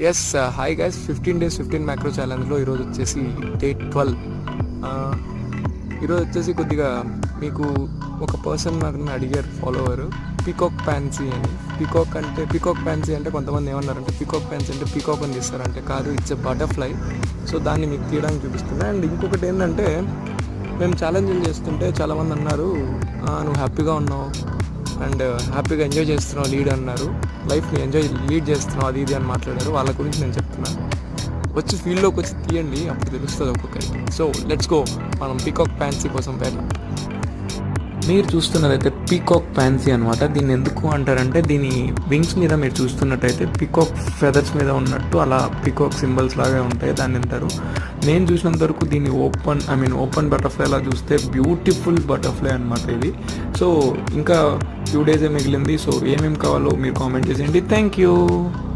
Yes hi guys 15 days 15 macro ఛాలెంజ్లో ఈరోజు వచ్చేసి డే 12. ఈరోజు వచ్చేసి కొద్దిగా మీకు ఒక పర్సన్ నాకు అడిగారు ఫాలోవర్ పీకాక్ ప్యాన్సీ అని. పీకాక్ ప్యాన్సీ అంటే కొంతమంది ఏమన్నారంటే పీకాక్ ప్యాన్సీ అంటే పీకాక్ అని తీస్తారంటే కాదు, ఇట్స్ ఎ బటర్ఫ్లై. సో దాన్ని మీకు తీయడానికి చూపిస్తున్నా. అండ్ ఇంకొకటి ఏంటంటే మేము ఛాలెంజ్లు చేస్తుంటే చాలామంది అన్నారు నువ్వు హ్యాపీగా ఉన్నావు అండ్ హ్యాపీగా ఎంజాయ్ చేస్తున్నావు లీడ్ అన్నారు, లైఫ్ని లీడ్ చేస్తున్నావు అది ఇది అని మాట్లాడారు. వాళ్ళ గురించి నేను చెప్తున్నాను. వచ్చి ఫీల్డ్లోకి వచ్చి తీయండి, అప్పుడు తెలుస్తుంది ఒక్కొక్కరికి. సో లెట్స్ గో, మనం పీకాక్ ప్యాన్సీ కోసం పేరు. మీరు చూస్తున్నదైతే పీకాక్ ప్యాన్సీ అనమాట. దీన్ని ఎందుకు అంటారంటే దీని వింగ్స్ మీద మీరు చూస్తున్నట్టయితే పీకాక్ ఫెదర్స్ మీద ఉన్నట్టు అలా పీకాక్ సింబల్స్ లాగా ఉంటాయి, దాన్ని అంటారు. నేను చూసినంత వరకు దీన్ని ఓపెన్ బటర్ఫ్లై లా చూస్తే బ్యూటిఫుల్ బటర్ఫ్లై అనమాట ఇది. సో ఇంకా ఫ్యూ డేసే మిగిలింది. సో ఏమేమి కావాలో మీరు కామెంట్ చేసేయండి. Thank you.